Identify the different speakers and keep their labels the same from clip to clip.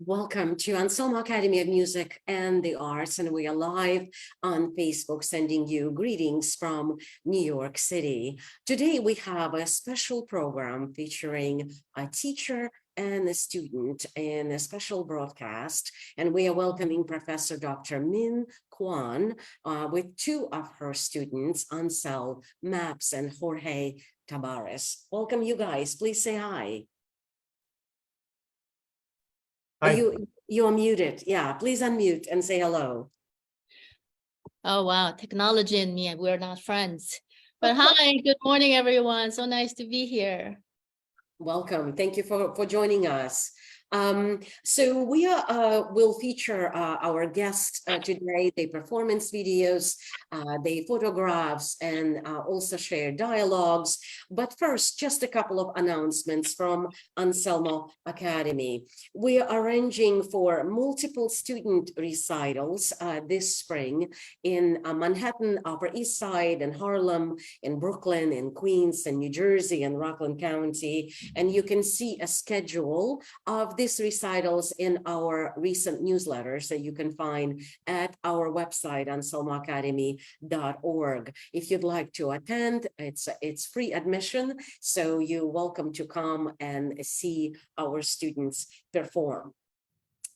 Speaker 1: Welcome to Anselmo Academy of Music and the Arts, and we are live on Facebook sending you greetings from New York City. Today we have a special program featuring a teacher and a student in a special broadcast, and we are welcoming Professor Dr. Min Kwon with two of her students, Ansel Maps and Jorge Tabares. Welcome you guys, please say hi.
Speaker 2: Hi.
Speaker 1: You're muted. Yeah, please unmute and say hello.
Speaker 3: Oh, wow. Technology and me, we're not friends. But hi, good morning, everyone. So nice to be here.
Speaker 1: Welcome. Thank you for joining us. So we will feature our guests today, their performance videos, their photographs, and also share dialogues. But first, just a couple of announcements from Anselmo Academy. We are arranging for multiple student recitals this spring in Manhattan, Upper East Side, and Harlem, in Brooklyn, in Queens, and New Jersey, and Rockland County. And you can see a schedule of these recitals in our recent newsletters that you can find at our website, anselmoacademy.org. If you'd like to attend, it's free admission, so you're welcome to come and see our students perform.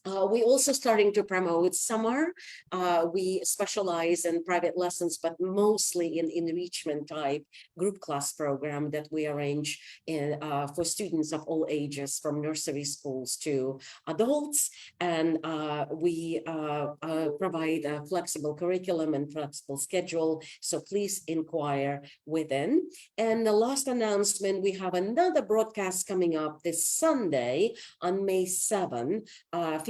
Speaker 1: We also starting to promote summer. We specialize in private lessons, but mostly in enrichment type group class program that we arrange for students of all ages, from nursery schools to adults. And we provide a flexible curriculum and flexible schedule. So please inquire within. And the last announcement, we have another broadcast coming up this Sunday on May 7th,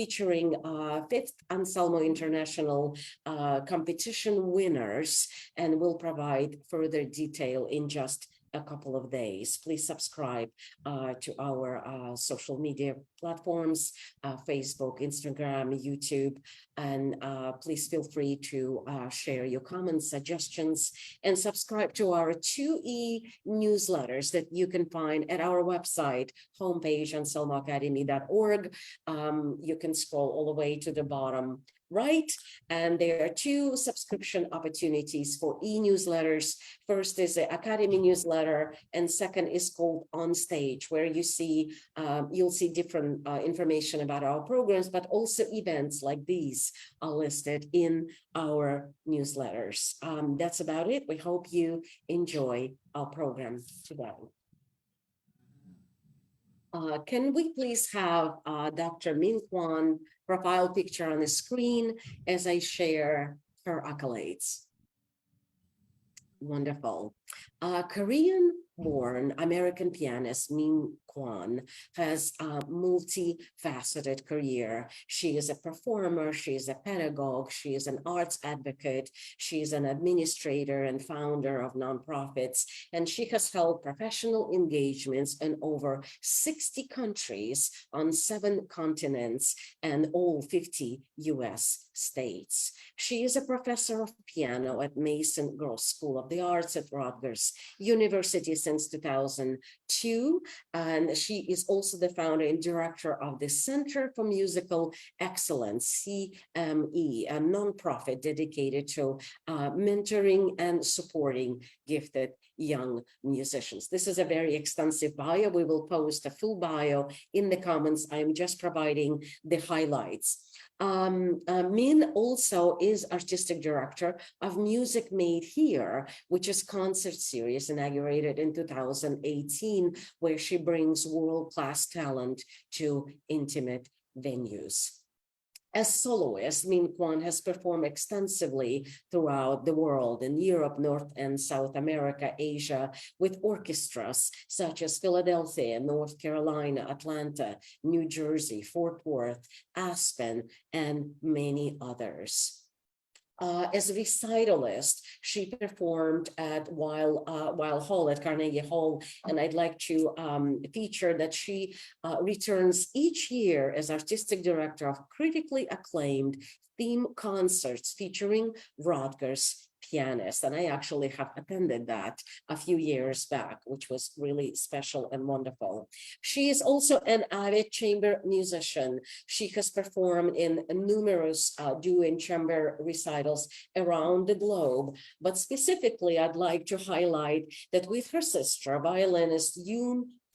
Speaker 1: featuring 5th Anselmo International competition winners, and we'll provide further detail in just a couple of days. Please subscribe to our social media platforms, Facebook, Instagram, YouTube, and please feel free to share your comments, suggestions, and subscribe to our 2E newsletters that you can find at our website homepage, anselmoacademy.org. You can scroll all the way to the bottom right, and there are two subscription opportunities for e-newsletters. First is the Academy newsletter, and second is called On Stage, where you'll see different information about our programs, but also events like these are listed in our newsletters. That's about it. We hope you enjoy our program today. Can we please have Dr. Min Kwon profile picture on the screen as I share her accolades? Wonderful. Korean-born American pianist Min Kwon has a multifaceted career. She is a performer, she is a pedagogue, she is an arts advocate, she is an administrator and founder of nonprofits, and she has held professional engagements in over 60 countries on 7 continents and all 50 US states. She is a professor of piano at Mason Girls School of the Arts at Rutgers University since 2002, and she is also the founder and director of the Center for Musical Excellence, CME, a nonprofit dedicated to mentoring and supporting gifted young musicians. This is a very extensive bio. We will post a full bio in the comments. I'm just providing the highlights. Min also is artistic director of Music Made Here, which is concert series inaugurated in 2018, where she brings world-class talent to intimate venues. As soloist, Min Kwon has performed extensively throughout the world in Europe, North and South America, Asia, with orchestras such as Philadelphia, North Carolina, Atlanta, New Jersey, Fort Worth, Aspen, and many others. As a recitalist, she performed at Weill Hall at Carnegie Hall, and I'd like to feature that she returns each year as artistic director of critically acclaimed theme concerts featuring Rodgers pianist. And I actually have attended that a few years back, which was really special and wonderful. She is also an avid chamber musician. She has performed in numerous duo and chamber recitals around the globe. But specifically, I'd like to highlight that with her sister, violinist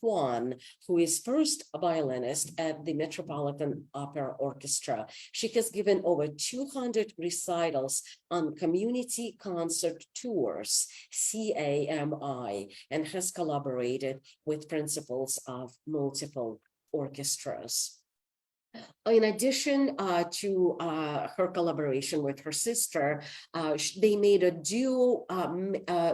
Speaker 1: Kwon, who is first a violinist at the Metropolitan Opera Orchestra. She has given over 200 recitals on community concert tours, CAMI, and has collaborated with principals of multiple orchestras. In addition to her collaboration with her sister, they made a duo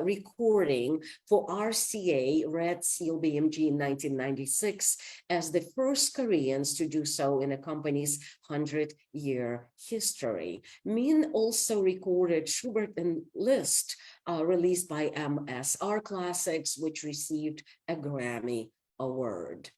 Speaker 1: recording for RCA, Red Seal BMG in 1996, as the first Koreans to do so in a company's 100-year history. Min also recorded Schubert and Liszt, released by MSR Classics, which received a Grammy Award.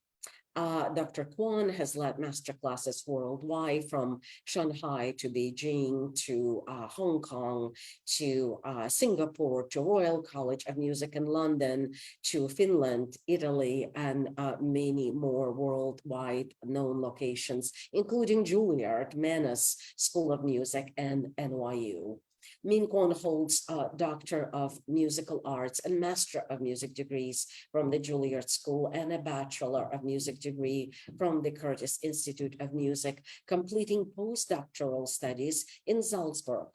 Speaker 1: Dr. Kwon has led masterclasses worldwide, from Shanghai to Beijing to Hong Kong to Singapore to Royal College of Music in London to Finland, Italy, and many more worldwide known locations, including Juilliard, Mannes School of Music, and NYU. Min Kwon holds a Doctor of Musical Arts and Master of Music degrees from the Juilliard School and a Bachelor of Music degree from the Curtis Institute of Music, completing postdoctoral studies in Salzburg.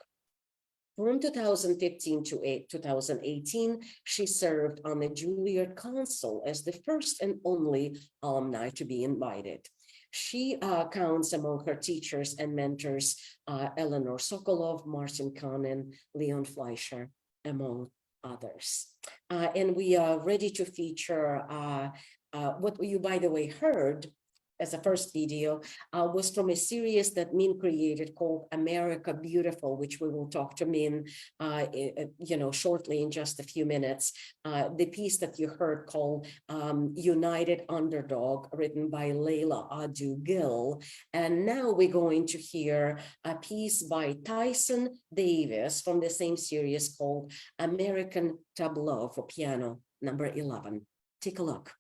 Speaker 1: From 2015 to 2018, she served on the Juilliard Council as the first and only alumni to be invited. She counts among her teachers and mentors Eleanor Sokolov, Martin Kahn, Leon Fleischer, among others. And we are ready to feature what you, by the way, heard as a first video was from a series that Min created called America Beautiful, which we will talk to Min, shortly in just a few minutes. The piece that you heard called United Underdog, written by Layla Adu Gill. And now we're going to hear a piece by Tyson Davis from the same series called American Tableau for piano, number 11. Take a look.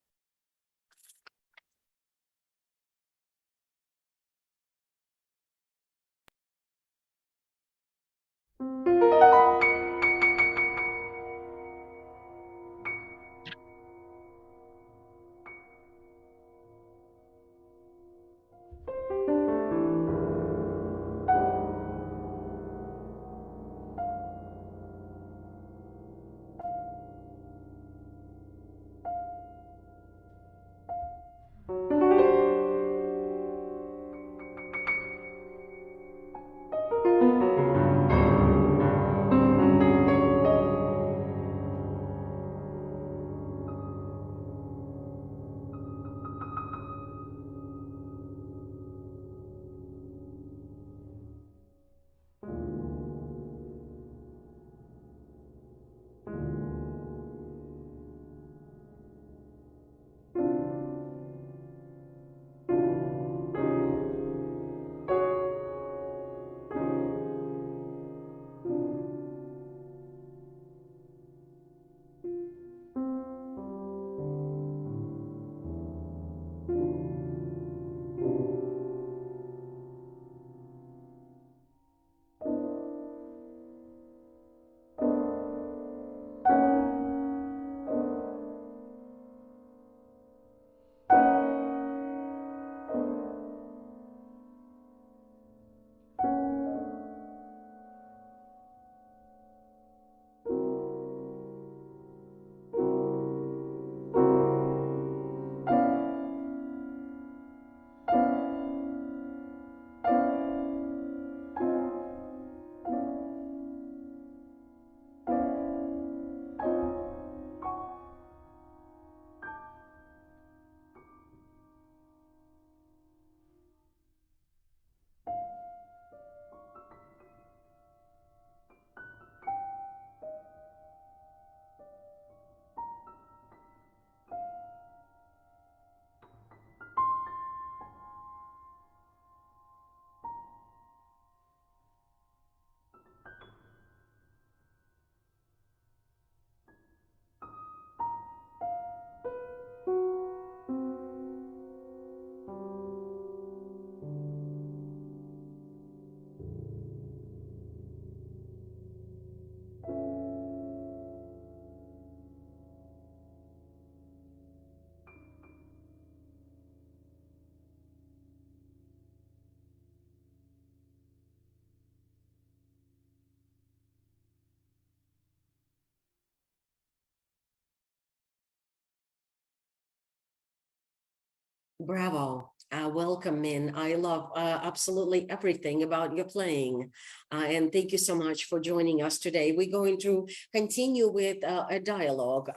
Speaker 1: Bravo. Welcome, Min. I love absolutely everything about your playing. And thank you so much for joining us today. We're going to continue with a dialogue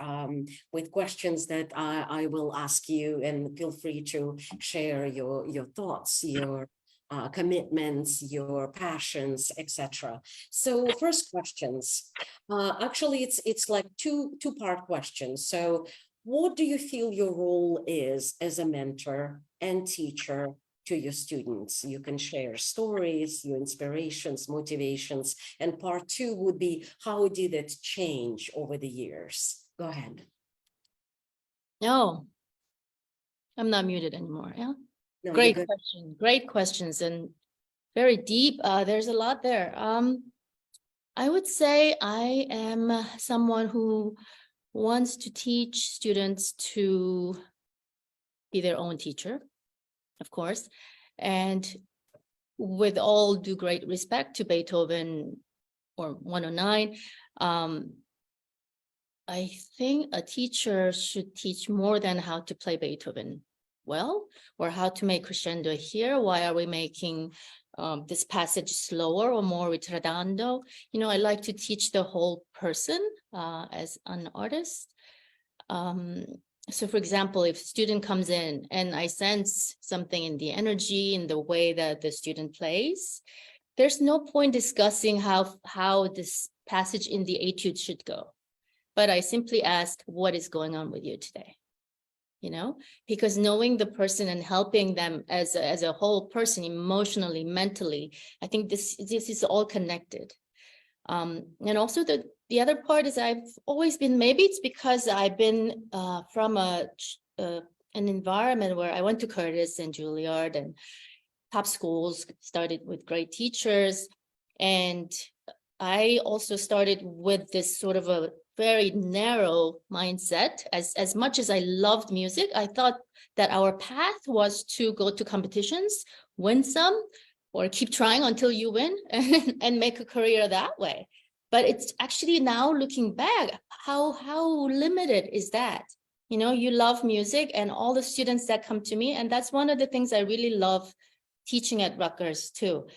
Speaker 1: with questions that I will ask you, and feel free to share your thoughts, your commitments, your passions, etc. So first questions. Actually, it's like two-part questions. So what do you feel your role is as a mentor and teacher to your students? You can share stories, your inspirations, motivations. And part two would be, how did it change over the years? Go ahead.
Speaker 3: No, I'm not muted anymore. Yeah.
Speaker 1: No, you're
Speaker 3: Great
Speaker 1: good.
Speaker 3: question. Great questions and very deep. There's a lot there. I would say I am someone who wants to teach students to be their own teacher, of course, and with all due great respect to Beethoven or 109, I think a teacher should teach more than how to play Beethoven well, or how to make crescendo here. Why are we making this passage slower or more ritardando? You know, I like to teach the whole person as an artist. So for example, if a student comes in and I sense something in the energy, in the way that the student plays, there's no point discussing how this passage in the etude should go. But I simply ask, what is going on with you today? You know, because knowing the person and helping them as a whole person, emotionally, mentally, I think this is all connected. And also the other part is I've always been, maybe it's because I've been from an environment where I went to Curtis and Juilliard and top schools, started with great teachers. And I also started with this sort of a very narrow mindset. As much as I loved music, I thought that our path was to go to competitions, win some, or keep trying until you win and make a career that way. But it's actually now looking back, how limited is that? You know, you love music and all the students that come to me. And that's one of the things I really love teaching at Rutgers too.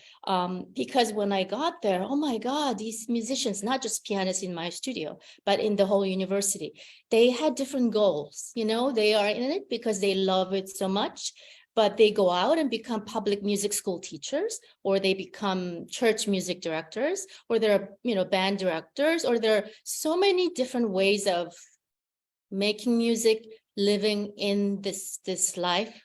Speaker 3: Because when I got there, oh my God, these musicians, not just pianists in my studio, but in the whole university, they had different goals. You know, they are in it because they love it so much, but they go out and become public music school teachers, or they become church music directors, or they're, you know, band directors, or there are so many different ways of making music, living in this life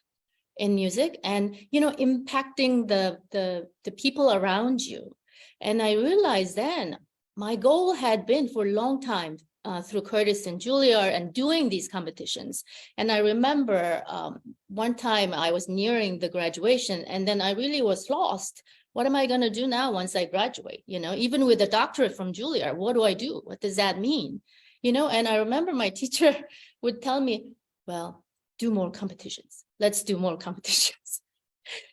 Speaker 3: in music, and, you know, impacting the people around you. And I realized then my goal had been for a long time through Curtis and Juilliard and doing these competitions. And I remember one time I was nearing the graduation, and then I really was lost. What am I going to do now once I graduate? You know, even with a doctorate from Juilliard, what do I do? What does that mean? You know, and I remember my teacher would tell me, well, do more competitions. Let's do more competitions.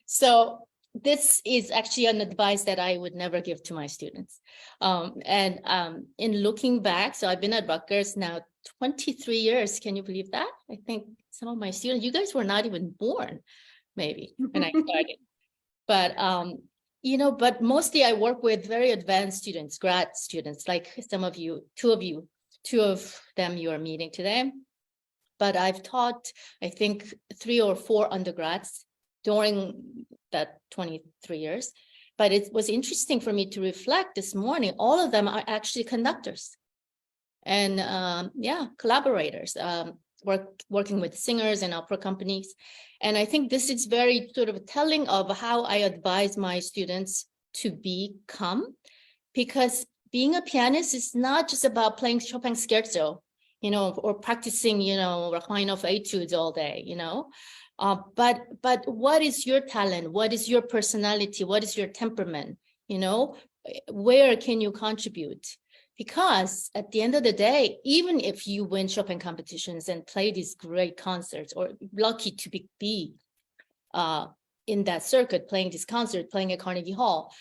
Speaker 3: So this is actually an advice that I would never give to my students. In looking back, so I've been at Rutgers now 23 years. Can you believe that? I think some of my students, you guys were not even born, maybe, when I started. But you know, but mostly I work with very advanced students, grad students, like some of you, two of them you are meeting today. But I've taught, I think, 3 or 4 undergrads during that 23 years. But it was interesting for me to reflect this morning, all of them are actually conductors and yeah, collaborators, working with singers and opera companies. And I think this is very sort of telling of how I advise my students to become, because being a pianist is not just about playing Chopin scherzo, you know, or practicing, you know, Rachmaninoff etudes all day, you know. But what is your talent? What is your personality? What is your temperament? You know, where can you contribute? Because at the end of the day, even if you win Chopin competitions and play these great concerts, or lucky to be in that circuit, playing this concert, playing at Carnegie Hall,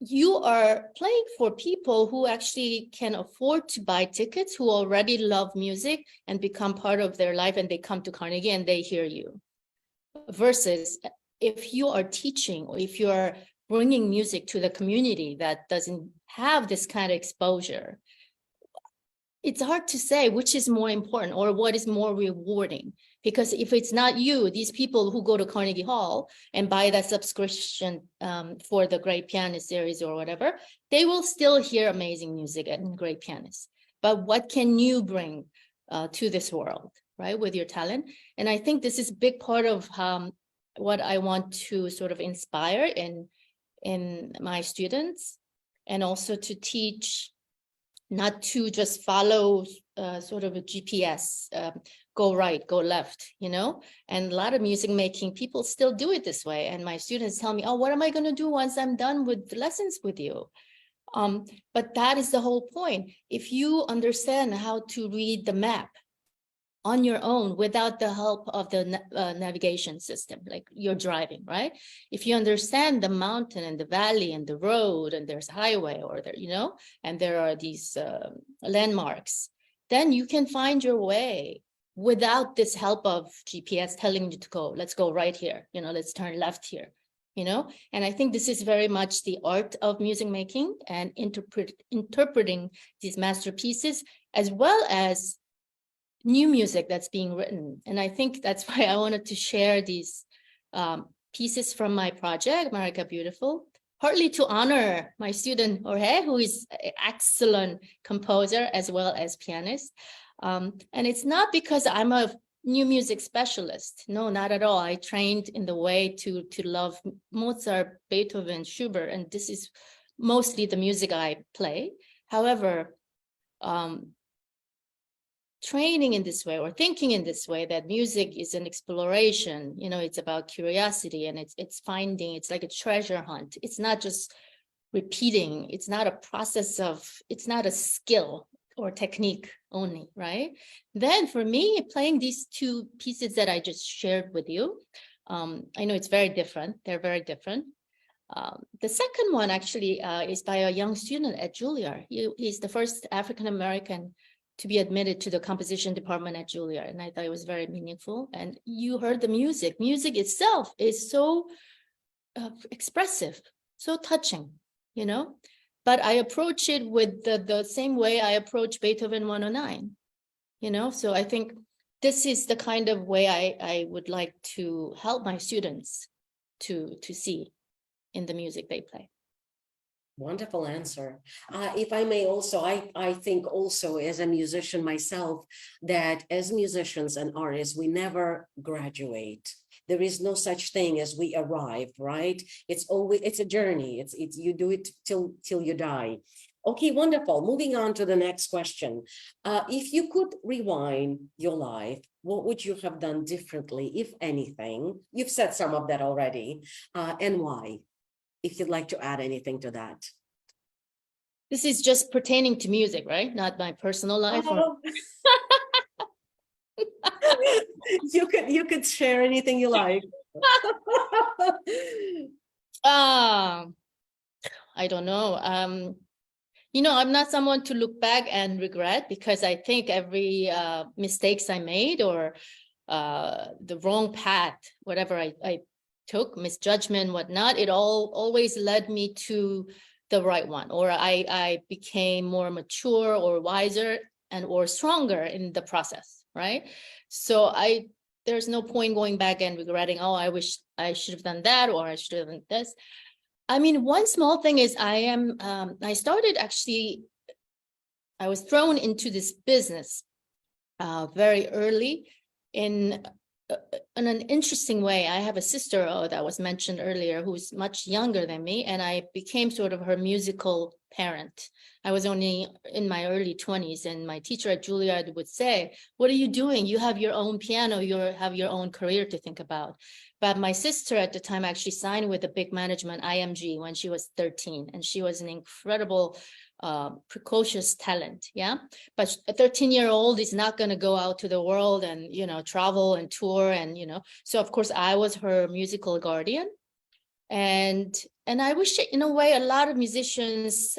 Speaker 3: you are playing for people who actually can afford to buy tickets, who already love music and become part of their life, and they come to Carnegie and they hear you. versus if you are teaching or if you are bringing music to the community that doesn't have this kind of exposure, it's hard to say which is more important or what is more rewarding. Because if it's not you, these people who go to Carnegie Hall and buy that subscription for the Great Pianist series or whatever, they will still hear amazing music and great pianists. But what can you bring to this world, right, with your talent? And I think this is a big part of what I want to sort of inspire in my students, and also to teach not to just follow sort of a GPS, go right, go left, you know? And a lot of music making people still do it this way. And my students tell me, oh, what am I gonna do once I'm done with the lessons with you? But that is the whole point. If you understand how to read the map on your own without the help of the navigation system, like you're driving, right? If you understand the mountain and the valley and the road, and there's a highway or there, you know, and there are these landmarks, then you can find your way without this help of GPS telling you to go, let's go right here, you know, let's turn left here, you know? And I think this is very much the art of music making and interpreting these masterpieces, as well as new music that's being written. And I think that's why I wanted to share these pieces from my project, Marika Beautiful, partly to honor my student Jorge, who is an excellent composer as well as pianist. And it's not because I'm a new music specialist. No, not at all. I trained in the way to love Mozart, Beethoven, Schubert, and this is mostly the music I play. However, training in this way or thinking in this way, that music is an exploration, you know, it's about curiosity, and it's finding, it's like a treasure hunt. It's not just repeating. It's not a process of, it's not a skill or technique only, right? Then for me, playing these two pieces that I just shared with you, I know it's very different. They're very different. The second one actually is by a young student at Juilliard. He's the first African-American to be admitted to the composition department at Juilliard. And I thought it was very meaningful. And you heard the music. Music itself is so expressive, so touching, you know? But I approach it with the same way I approach Beethoven 109, you know? So I think this is the kind of way I would like to help my students to see in the music they play.
Speaker 1: Wonderful answer. If I may also, I think also as a musician myself, that as musicians and artists, we never graduate. There is no such thing as we arrive, right? It's always, it's a journey. It's you do it till you die. Okay, wonderful. Moving on to the next question. If you could rewind your life, what would you have done differently, if anything? You've said some of that already, and why? If you'd like to add anything to that.
Speaker 3: This is just pertaining to music, right? Not my personal life.
Speaker 1: You could share anything you like.
Speaker 3: I don't know. You know, I'm not someone to look back and regret, because I think every mistakes I made or the wrong path, whatever I took, misjudgment, whatnot, it always led me to the right one, or I became more mature or wiser and or stronger in the process, right? So there's no point going back and regretting, oh, I wish I should have done that, or I should have done this. I mean, one small thing is I started actually, I was thrown into this business very early in an interesting way. I have a sister that was mentioned earlier who's much younger than me, and I became sort of her musical parent. I was only in my early 20s, and my teacher at Juilliard would say, what are you doing? You have your own piano, you have your own career to think about. But my sister at the time actually signed with a big management, IMG, when she was 13, and she was an incredible precocious talent, yeah. But a 13-year-old is not going to go out to the world and, you know, travel and tour and, you know. So of course I was her musical guardian, And I wish, in a way, a lot of musicians,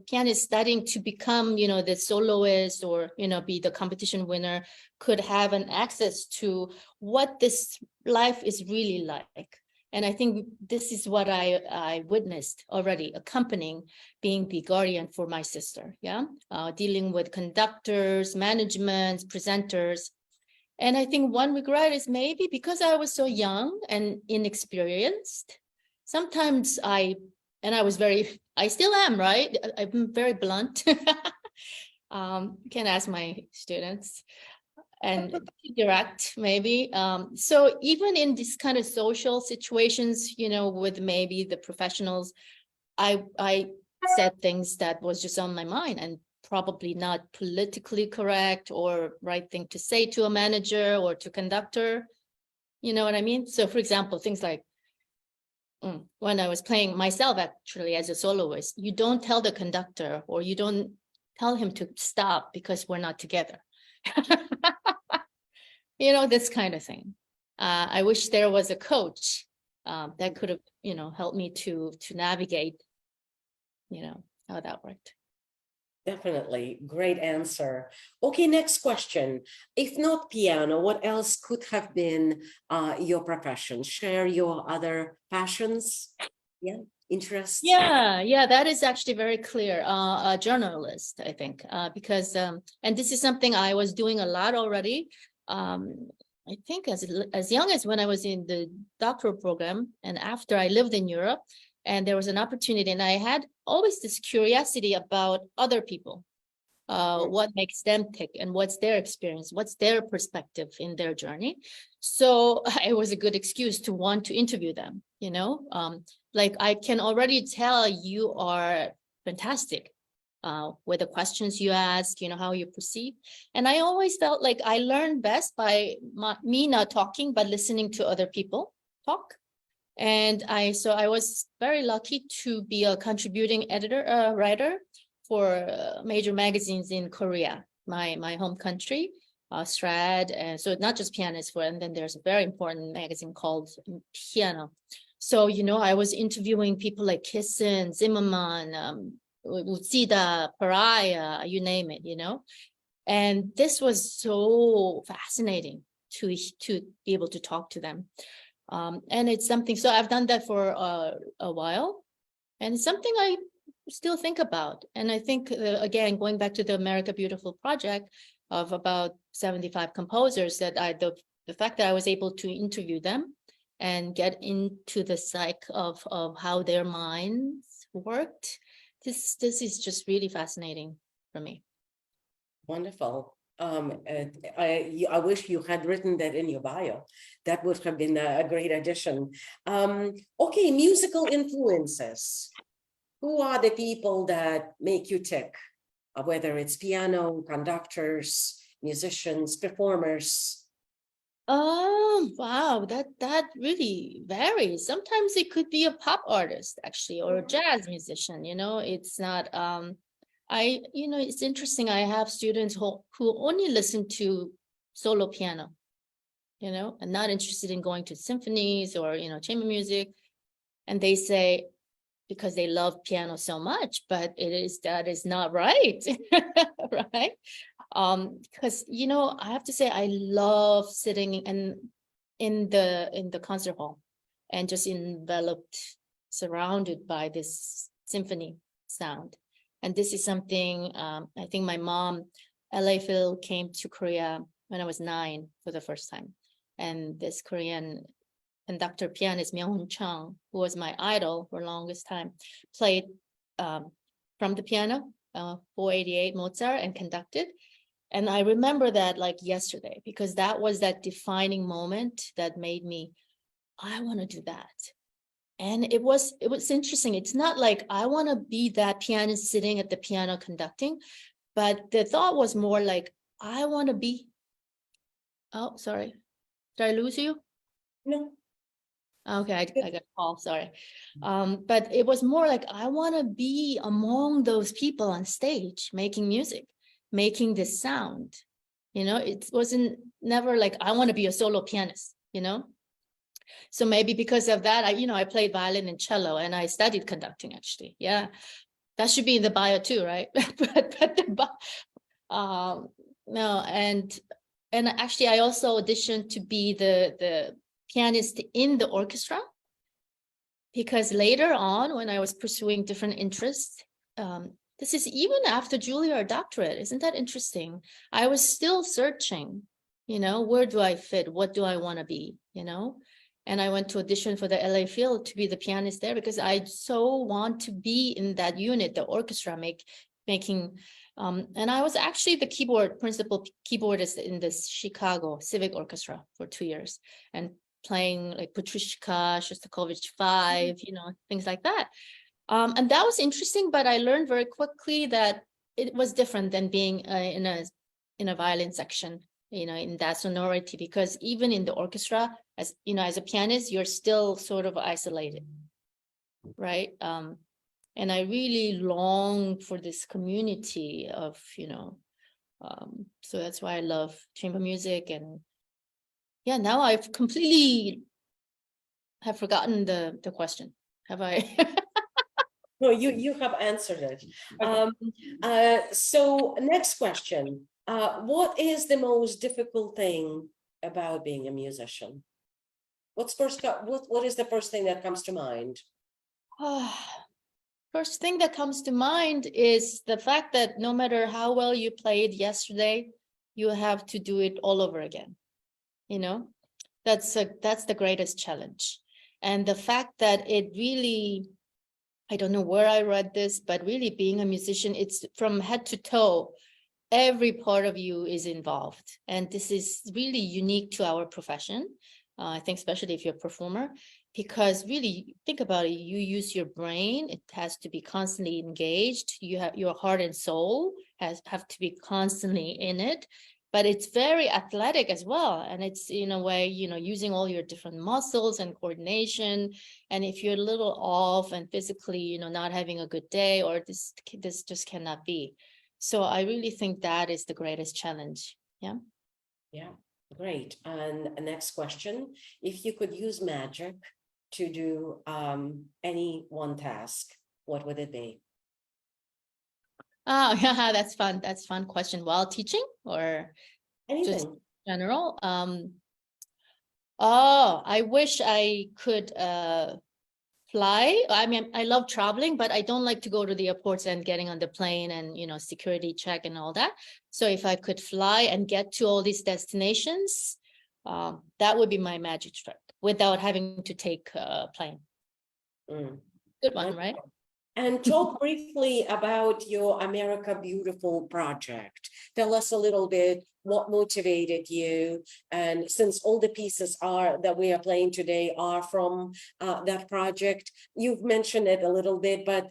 Speaker 3: pianists studying to become, the soloist or, be the competition winner, could have an access to what this life is really like. And I think this is what I witnessed already, accompanying, being the guardian for my sister, dealing with conductors, management, presenters. And I think one regret is maybe because I was so young and inexperienced, sometimes I still am, right? I'm very blunt. You can ask my students and direct maybe. So even in this kind of social situations, with maybe the professionals, I said things that was just on my mind and probably not politically correct or right thing to say to a manager or to conductor. You know what I mean? So for example, things like, when I was playing myself, actually, as a soloist, you don't tell the conductor or you don't tell him to stop because we're not together. This kind of thing. I wish there was a coach that could have, helped me to navigate, how that worked.
Speaker 1: Definitely. Great answer. Okay, next question. If not piano, what else could have been your profession? Share your other passions, interests.
Speaker 3: Yeah, that is actually very clear. A journalist, I think, because, and this is something I was doing a lot already. I think as young as when I was in the doctoral program and after I lived in Europe, and there was an opportunity, and I had always this curiosity about other people, what makes them tick and what's their experience, what's their perspective in their journey. So it was a good excuse to want to interview them, like I can already tell you are fantastic with the questions you ask, how you perceive. And I always felt like I learned best by me not talking, but listening to other people talk. And so I was very lucky to be a contributing editor, writer for major magazines in Korea, my home country, Strad. And so not just pianists, and then there's a very important magazine called Piano. So, I was interviewing people like Kissen, Zimmerman, Utsida, Pariah, you name it, And this was so fascinating to be able to talk to them. And it's something, so I've done that for a while, and it's something I still think about. And I think, again, going back to the America Beautiful project of about 75 composers, that the fact that I was able to interview them and get into the psyche of how their minds worked, this is just really fascinating for me.
Speaker 1: Wonderful. I wish you had written that in your bio. That would have been a great addition. Okay, musical influences. Who are the people that make you tick? Whether it's piano, conductors, musicians, performers.
Speaker 3: Oh, wow, that really varies. Sometimes it could be a pop artist, actually, or a jazz musician, it's not it's interesting. I have students who only listen to solo piano, and not interested in going to symphonies or, chamber music. And they say, because they love piano so much, but that is not right, right? Because, I have to say, I love sitting in the concert hall and just enveloped, surrounded by this symphony sound. And this is something, I think my mom, LA Phil, came to Korea when I was 9 for the first time. And this Korean conductor pianist, Myung-Hoon Chung, who was my idol for the longest time, played from the piano, 488 Mozart, and conducted. And I remember that like yesterday, because that was that defining moment that made me, I want to do that. And it was interesting. It's not like I want to be that pianist sitting at the piano conducting, but the thought was more like, I want to be, oh, sorry. Did I lose you?
Speaker 1: No.
Speaker 3: Okay, I got a call, sorry. But it was more like, I want to be among those people on stage, making music, making this sound. It wasn't never like, I want to be a solo pianist, So maybe because of that, I played violin and cello, and I studied conducting actually. Yeah, that should be in the bio too, right? um, no, and actually I also auditioned to be the pianist in the orchestra, because later on when I was pursuing different interests, this is even after Julia or doctorate. Isn't that interesting? I was still searching, where do I fit? What do I want to be? And I went to audition for the LA Phil to be the pianist there, because I so want to be in that unit, the orchestra, making. And I was actually the principal keyboardist in this Chicago Civic Orchestra for 2 years, and playing like Petrushka, Shostakovich 5, things like that. And that was interesting, but I learned very quickly that it was different than being in a violin section, in that sonority, because even in the orchestra, as as a pianist, you're still sort of isolated, right? And I really long for this community of, so that's why I love chamber music. And yeah, now I've completely have forgotten the question. Have I?
Speaker 1: No, you have answered it.
Speaker 3: Okay.
Speaker 1: So next question. What is the most difficult thing about being a musician? What is the first thing that comes to mind?
Speaker 3: First thing that comes to mind is the fact that no matter how well you played yesterday, you have to do it all over again. That's the greatest challenge. And the fact that it really, I don't know where I read this, but really being a musician, it's from head to toe. Every part of you is involved. And this is really unique to our profession. I think especially if you're a performer, because really think about it, you use your brain. It has to be constantly engaged. You have your heart and soul have to be constantly in it. But it's very athletic as well. And it's in a way, using all your different muscles and coordination. And if you're a little off and physically, not having a good day, or this just cannot be. So I really think that is the greatest challenge. Yeah.
Speaker 1: Yeah, great. And next question. If you could use magic to do any one task, what would it be?
Speaker 3: Oh, yeah, that's fun. That's fun question. While teaching or just
Speaker 1: Anything.
Speaker 3: general? Oh, I wish I could fly. I mean, I love traveling, but I don't like to go to the airports and getting on the plane and, security check and all that. So if I could fly and get to all these destinations, that would be my magic trick without having to take a plane.
Speaker 1: Mm.
Speaker 3: Good one, right?
Speaker 1: Wonderful. And talk briefly about your America Beautiful project. Tell us a little bit what motivated you. And since all the pieces that we are playing today are from that project, you've mentioned it a little bit, but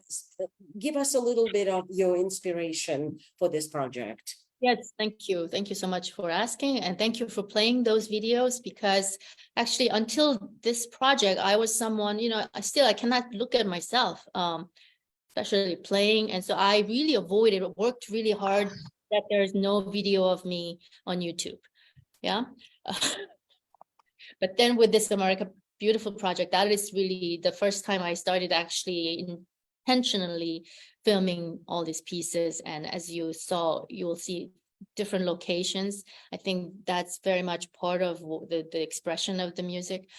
Speaker 1: give us a little bit of your inspiration for this project.
Speaker 3: Yes, thank you. Thank you so much for asking. And thank you for playing those videos, because actually until this project, I was someone, I cannot look at myself, especially playing. And so I really worked really hard that there's no video of me on YouTube. Yeah. But then with this America Beautiful project, that is really the first time I started actually intentionally filming all these pieces. And as you will see different locations. I think that's very much part of the expression of the music.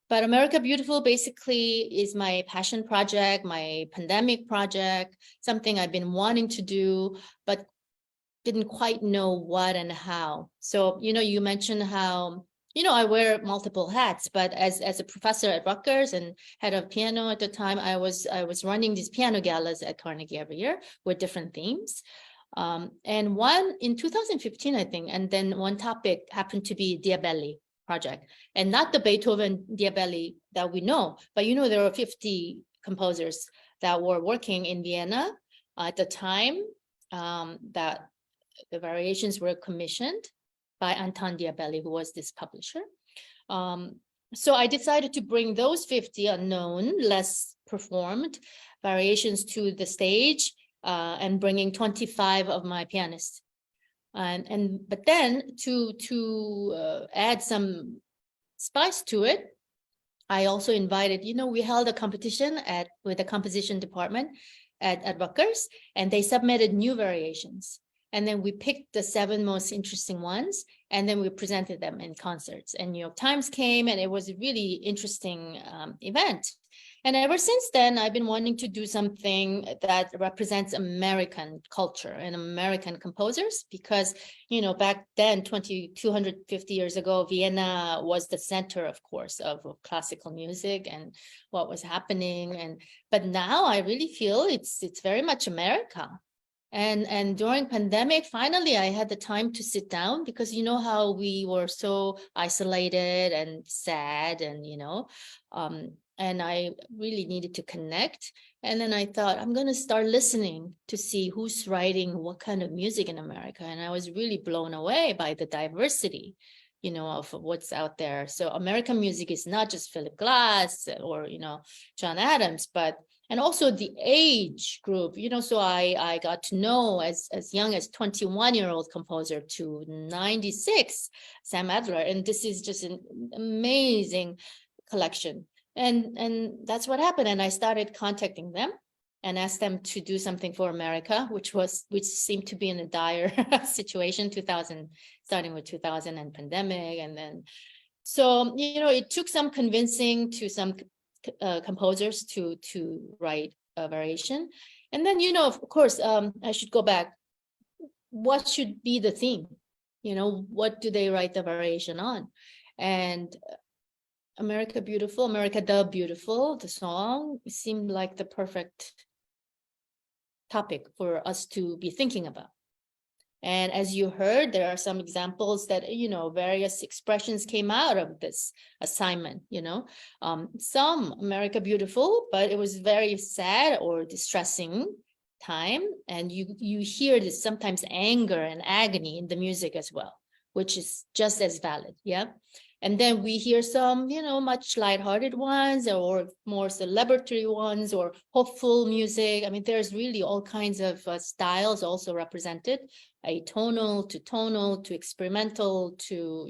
Speaker 3: But America Beautiful basically is my passion project, my pandemic project, something I've been wanting to do, but didn't quite know what and how. So, you mentioned how, I wear multiple hats, but as a professor at Rutgers and head of piano at the time, I was running these piano galas at Carnegie every year with different themes. And one in 2015, I think, and then one topic happened to be Diabelli project, and not the Beethoven Diabelli that we know, but there were 50 composers that were working in Vienna at the time, that the variations were commissioned by Anton Diabelli, who was this publisher. So I decided to bring those 50 unknown, less performed variations to the stage, and bringing 25 of my pianists. But then to add some spice to it, I also invited, we held a competition with the composition department at Rutgers, and they submitted new variations. And then we picked the 7 most interesting ones, and then we presented them in concerts. And New York Times came, and it was a really interesting event. And ever since then, I've been wanting to do something that represents American culture and American composers, because, back then, 250 years ago, Vienna was the center, of course, of classical music and what was happening. But now I really feel it's very much America. And during pandemic, finally, I had the time to sit down, because you know how we were so isolated and sad, and I really needed to connect. And then I thought, I'm going to start listening to see who's writing what kind of music in America. And I was really blown away by the diversity, of what's out there. So American music is not just Philip Glass or, John Adams, and also the age group, so I got to know as young as 21-year-old composer to 96, Sam Adler. And this is just an amazing collection. And that's what happened. And I started contacting them and asked them to do something for America, which seemed to be in a dire situation, starting with 2000 and pandemic. And then, so, it took some convincing to some composers to write a variation. And then, of course, I should go back. What should be the theme? What do they write the variation on? And America Beautiful, America the Beautiful, the song seemed like the perfect topic for us to be thinking about. And as you heard, there are some examples that, various expressions came out of this assignment, some America Beautiful, but it was very sad or distressing time. And you hear this sometimes anger and agony in the music as well, which is just as valid. Yeah. And then we hear some, much lighthearted ones or more celebratory ones or hopeful music. I mean, there's really all kinds of styles also represented, atonal to experimental to,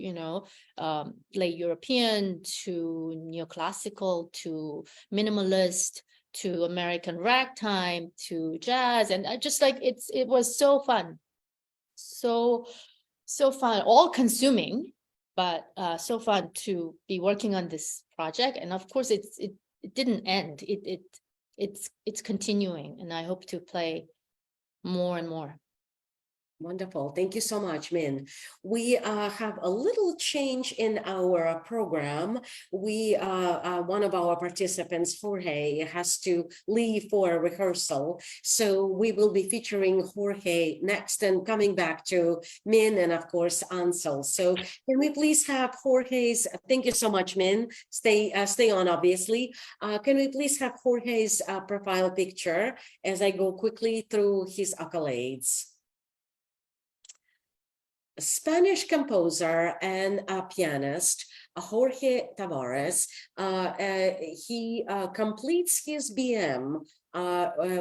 Speaker 3: late European to neoclassical to minimalist to American ragtime to jazz. And I just it was so fun. So fun, all consuming. But so fun to be working on this project. And of course, it didn't end. It's continuing, and I hope to play more and more.
Speaker 1: Wonderful. Thank you so much, Min. We have a little change in our program. One of our participants, Jorge, has to leave for a rehearsal. So we will be featuring Jorge next and coming back to Min and of course, Ansel. So can we please have Jorge's, thank you so much, Min. Stay on, obviously. Can we please have Jorge's profile picture as I go quickly through his accolades? A Spanish composer and a pianist, Jorge Tavares. He completes his BM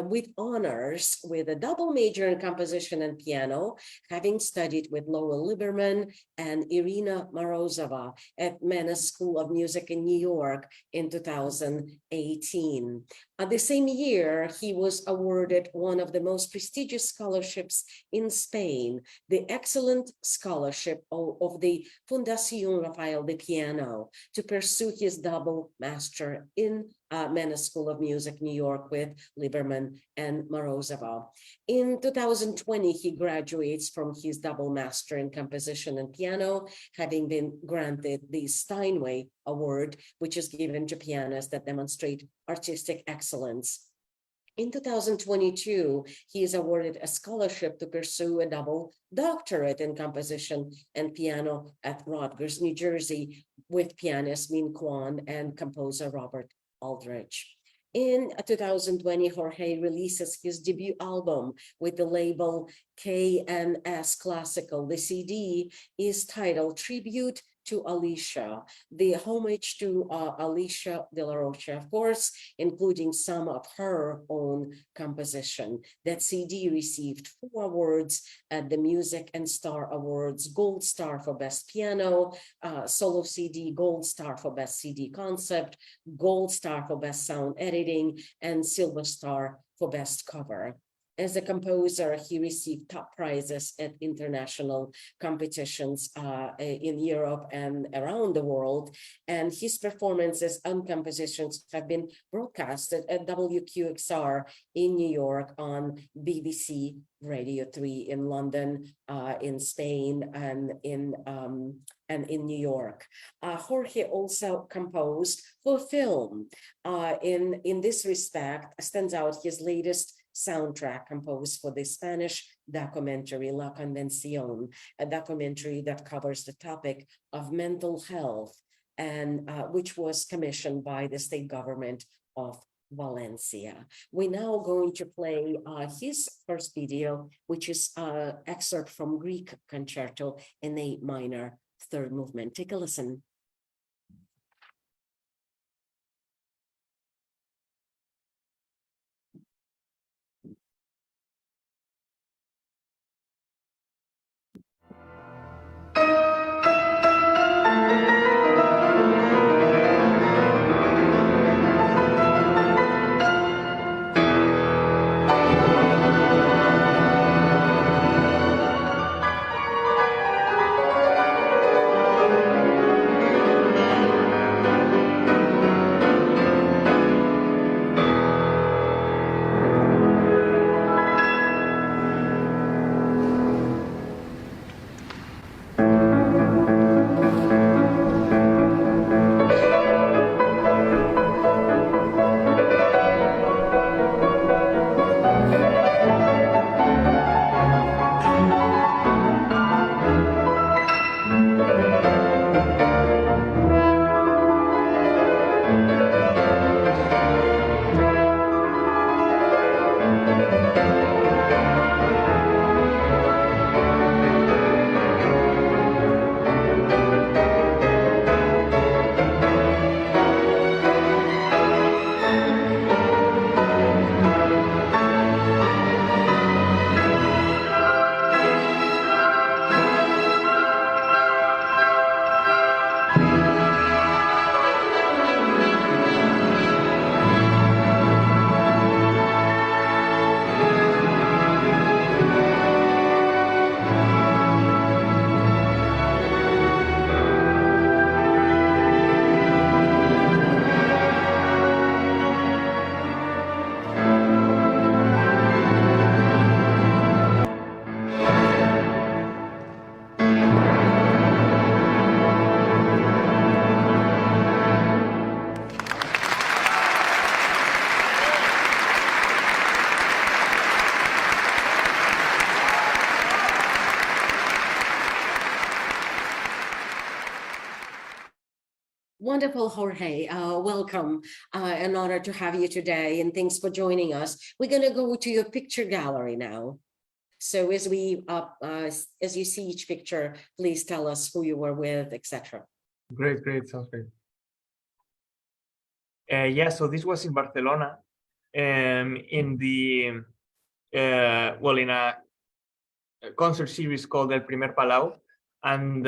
Speaker 1: with honors with a double major in composition and piano, having studied with Lowell Lieberman and Irina Morozova at Mannes School of Music in New York in 2018. The same year, he was awarded one of the most prestigious scholarships in Spain, the Excellent Scholarship of the Fundación Rafael de Piano, to pursue his double master in Mannes School of Music, New York, with Lieberman and Morozova. In 2020, he graduates from his double master in composition and piano, having been granted the Steinway Award, which is given to pianists that demonstrate artistic excellence. In 2022, he is awarded a scholarship to pursue a double doctorate in composition and piano at Rutgers, New Jersey, with pianist Min Kwon and composer Robert Aldrich. In 2020, Jorge releases his debut album with the label KNS Classical. The CD is titled Tribute to Alicia, the homage to Alicia de la Rocha, of course, including some of her own composition. That CD received 4 awards at the Music and Star Awards: Gold Star for Best Piano, Solo CD, Gold Star for Best CD Concept, Gold Star for Best Sound Editing, and Silver Star for Best Cover. As a composer, he received top prizes at international competitions in Europe and around the world. And his performances and compositions have been broadcasted at WQXR in New York, on BBC Radio 3 in London, in Spain, and in New York. Jorge also composed for film. In this respect, stands out his latest soundtrack composed for the Spanish documentary La Convención, a documentary that covers the topic of mental health, and which was commissioned by the state government of Valencia. We're now going to play his first video, which is an excerpt from Greek Concerto in A minor, 3rd movement. Take a listen. Wonderful, Jorge. Welcome. An honor to have you today, and thanks for joining us. We're going to go to your picture gallery now. So as you see each picture, please tell us who you were with, etc.
Speaker 2: Great, sounds great. Yeah, so this was in Barcelona, in the in a concert series called El Primer Palau. And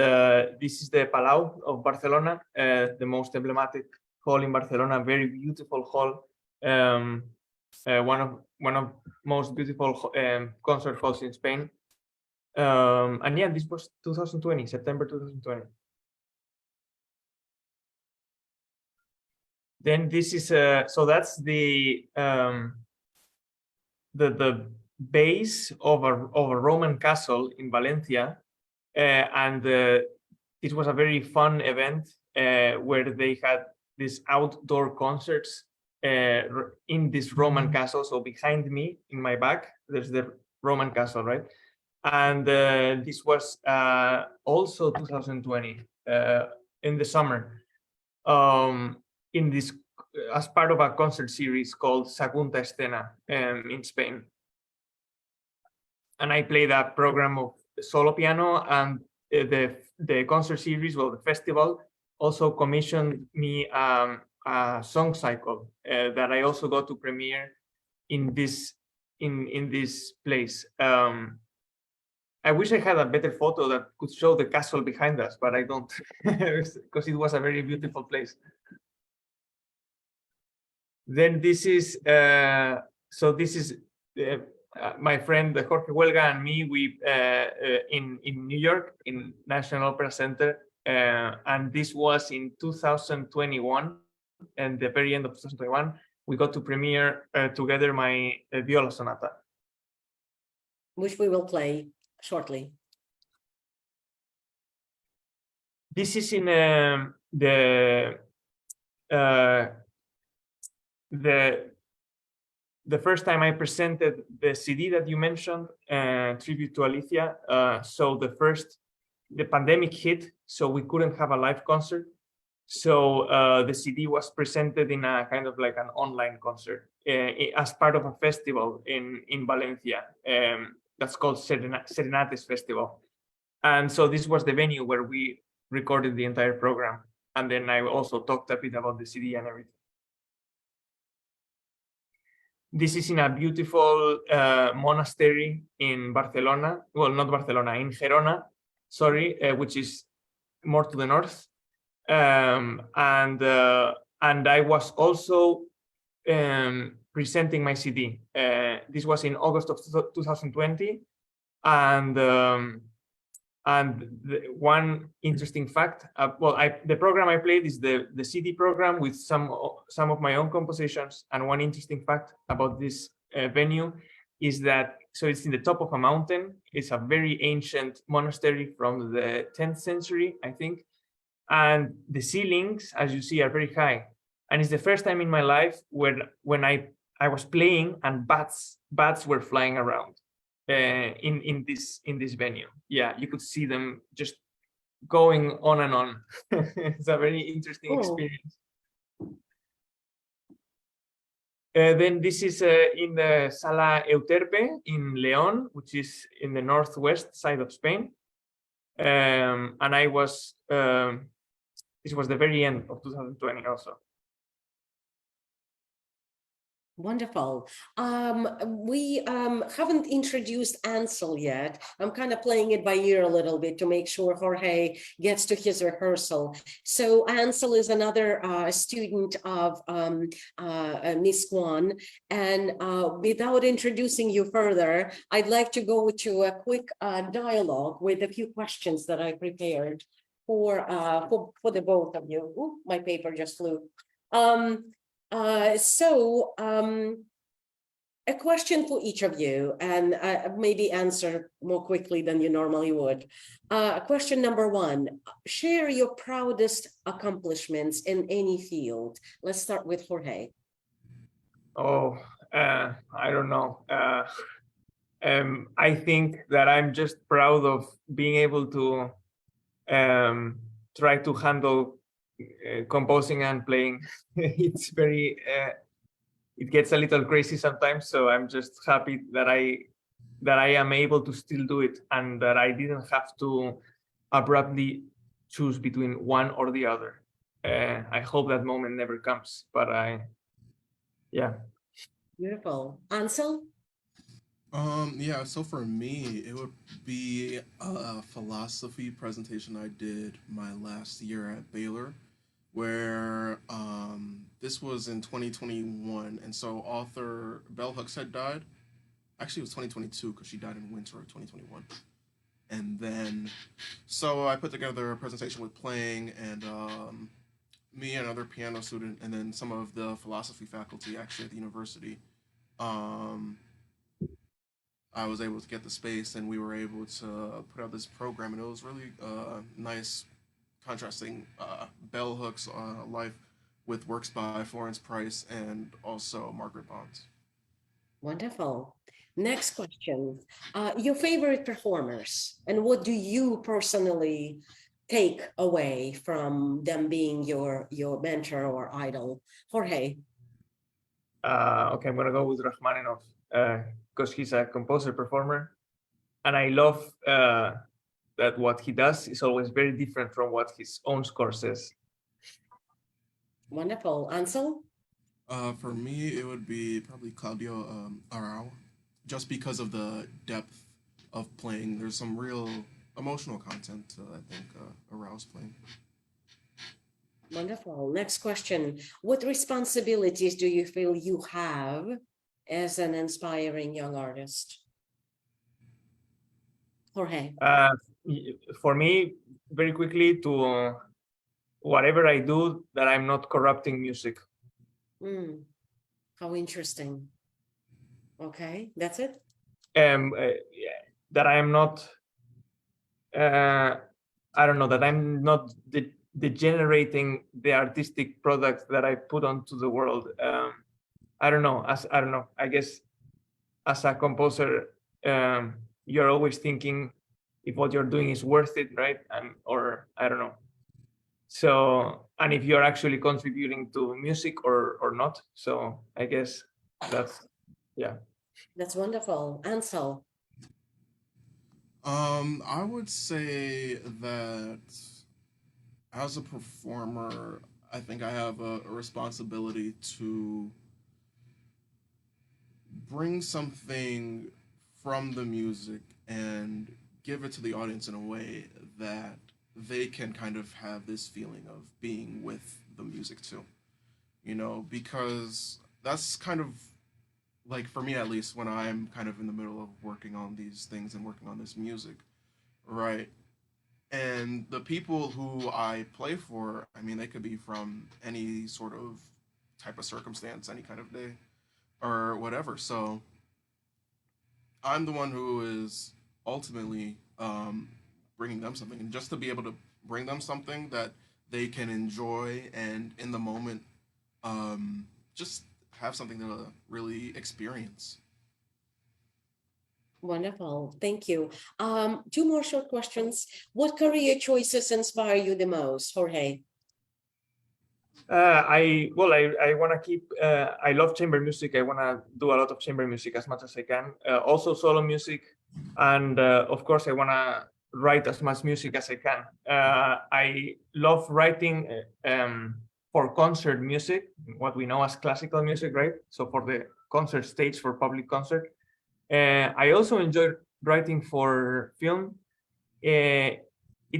Speaker 2: this is the Palau of Barcelona, the most emblematic hall in Barcelona, very beautiful hall, one of most beautiful concert halls in Spain. And yeah, this was 2020, September 2020. Then this is so that's the base of a Roman castle in Valencia. And it was a very fun event where they had these outdoor concerts in this Roman castle. So behind me, in my back, there's the Roman castle, right? And this was also 2020 in the summer, in this as part of a concert series called Segunda Escena in Spain. And I played a program of solo piano and the concert series, well, the festival, also commissioned me a song cycle that I also got to premiere in this place. I wish I had a better photo that could show the castle behind us, but I don't, because it was a very beautiful place. Then this is my friend Jorge Huelga and me. We in New York in National Opera Center, and this was in 2021, and the very end of 2021, we got to premiere together my viola sonata,
Speaker 1: which we will play shortly.
Speaker 2: This is in the first time I presented the CD that you mentioned, Tribute to Alicia. So the pandemic hit, so we couldn't have a live concert. So the CD was presented in a kind of like an online concert as part of a festival in Valencia. That's called Serenates Festival. And so this was the venue where we recorded the entire program. And then I also talked a bit about the CD and everything. This is in a beautiful monastery in Barcelona. Well, not Barcelona, in Gerona, sorry, which is more to the north. And I was also presenting my CD. This was in August of 2020. And one interesting fact, the program I played is the CD program with some of my own compositions. And one interesting fact about this venue is that, so it's in the top of a mountain. It's a very ancient monastery from the 10th century, I think. And the ceilings, as you see, are very high. And it's the first time in my life when I was playing and bats were flying around. In this venue. Yeah, you could see them just going on and on. It's a very interesting experience. Then this is in the Sala Euterpe in León, which is in the northwest side of Spain. And I was, this was the very end of 2020 also.
Speaker 1: Wonderful. We haven't introduced Ansel yet. I'm kind of playing it by ear a little bit to make sure Jorge gets to his rehearsal. So Ansel is another student of Miss Kwon. And without introducing you further, I'd like to go to a quick dialogue with a few questions that I prepared for the both of you. Ooh, my paper just flew. A question for each of you, and maybe answer more quickly than you normally would. Question number one, share your proudest accomplishments in any field. Let's start with Jorge.
Speaker 2: Oh, I don't know. I think that I'm just proud of being able to try to handle composing and playing. It's very it gets a little crazy sometimes, so I'm just happy that I am able to still do it and that I didn't have to abruptly choose between one or the other. I hope that moment never comes, but yeah.
Speaker 1: Beautiful. Ansel?
Speaker 4: Yeah, so for me, it would be a philosophy presentation I did my last year at Baylor, where this was in 2021, and so author Bell Hooks had died. Actually, it was 2022 because she died in winter of 2021. And then, so I put together a presentation with playing and me and another piano student, and then some of the philosophy faculty actually at the university. I was able to get the space, and we were able to put out this program, and it was really nice, contrasting Bell Hooks' life with works by Florence Price and also Margaret Bonds.
Speaker 1: Wonderful. Next question. Your favorite performers, and what do you personally take away from them being your mentor or idol? Jorge.
Speaker 2: Okay, I'm gonna go with Rachmaninoff because he's a composer performer, and I love that what he does is always very different from what his own score says.
Speaker 1: Wonderful. Ansel?
Speaker 4: For me, it would be probably Claudio Arau, just because of the depth of playing. There's some real emotional content, I think, Arau's playing.
Speaker 1: Wonderful. Next question. What responsibilities do you feel you have as an inspiring young artist? Jorge.
Speaker 2: For me, very quickly, to whatever I do, that I'm not corrupting music.
Speaker 1: How interesting. Okay, that's it.
Speaker 2: Yeah, that I am not. I don't know, that I'm not degenerating the artistic products that I put onto the world. I don't know. I guess as a composer, you're always thinking if what you're doing is worth it, right? Or I don't know. So, and if you're actually contributing to music or not. So I guess that's, yeah.
Speaker 1: That's wonderful. Ansel.
Speaker 4: I would say that as a performer, I think I have a responsibility to bring something from the music and give it to the audience in a way that they can kind of have this feeling of being with the music too. You know, because that's kind of like, for me at least, when I'm kind of in the middle of working on these things and working on this music, right? And the people who I play for, I mean, they could be from any sort of type of circumstance, any kind of day, or whatever. So I'm the one who is ultimately bringing them something, and just to be able to bring them something that they can enjoy and in the moment just have something to really experience.
Speaker 1: Wonderful. Thank you. Two more short questions. What career choices inspire you the most, Jorge?
Speaker 2: I want to keep. I love chamber music. I want to do a lot of chamber music as much as I can. Also solo music, and of course, I want to write as much music as I can. I love writing for concert music, what we know as classical music, right? So for the concert stage, for public concert. I also enjoy writing for film. It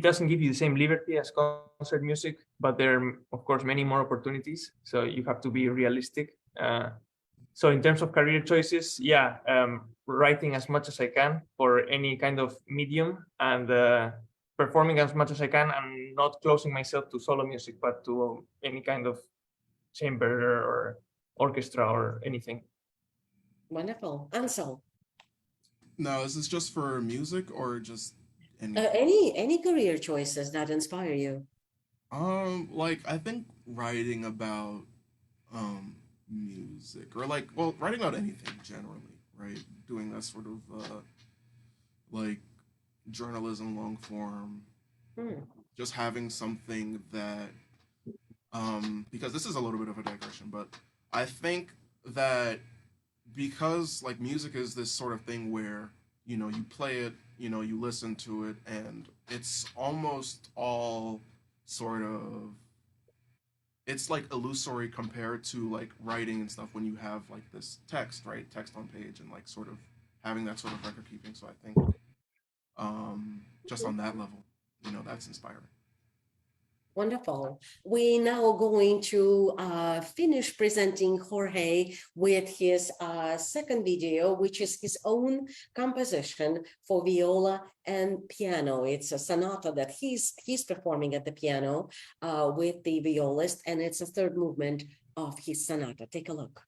Speaker 2: doesn't give you the same liberty as concert music, but there are, of course, many more opportunities. So you have to be realistic. So in terms of career choices, yeah, writing as much as I can for any kind of medium, and performing as much as I can, and not closing myself to solo music, but to any kind of chamber or orchestra or anything.
Speaker 1: Wonderful. Ansel.
Speaker 4: Now, is this just for music or just
Speaker 1: Any career choices that inspire you?
Speaker 4: like, I think writing about music, or like, well, writing about anything generally, right? Doing that sort of like journalism, long form, just having something that because this is a little bit of a digression, but I think that because like music is this sort of thing where, you know, you play it, you know, you listen to it, and it's almost all sort of, it's like illusory compared to like writing and stuff when you have like this text, right? Text on page, and like sort of having that sort of record keeping. So I think just on that level, you know, that's inspiring.
Speaker 1: Wonderful. We're now going to finish presenting Jorge with his second video, which is his own composition for viola and piano. It's a sonata that he's performing at the piano with the violist, and it's a third movement of his sonata. Take a look.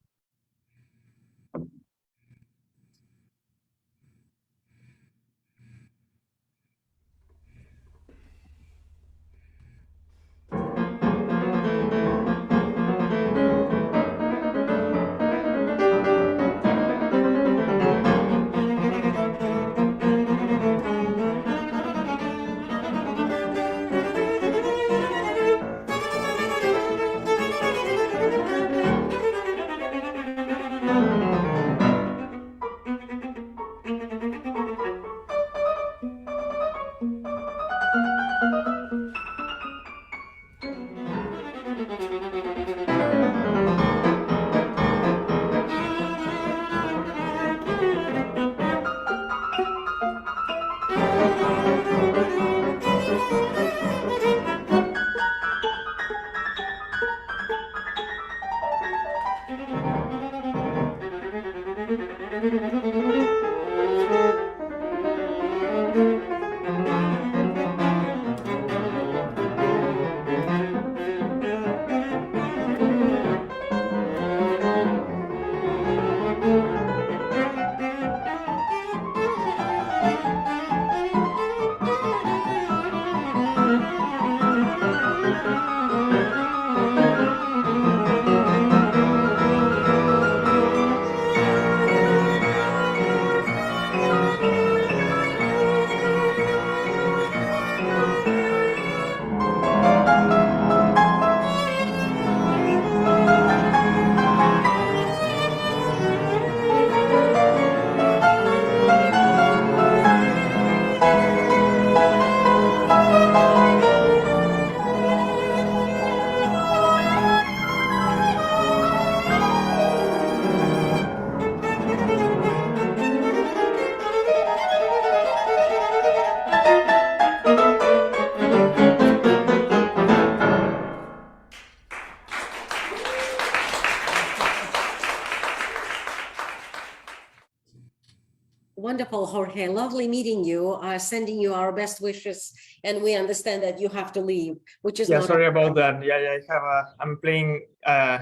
Speaker 1: Wonderful, Jorge. Lovely meeting you. Sending you our best wishes, and we understand that you have to leave, which is
Speaker 2: Yeah,
Speaker 1: not.
Speaker 2: sorry about that. Yeah, I have I'm playing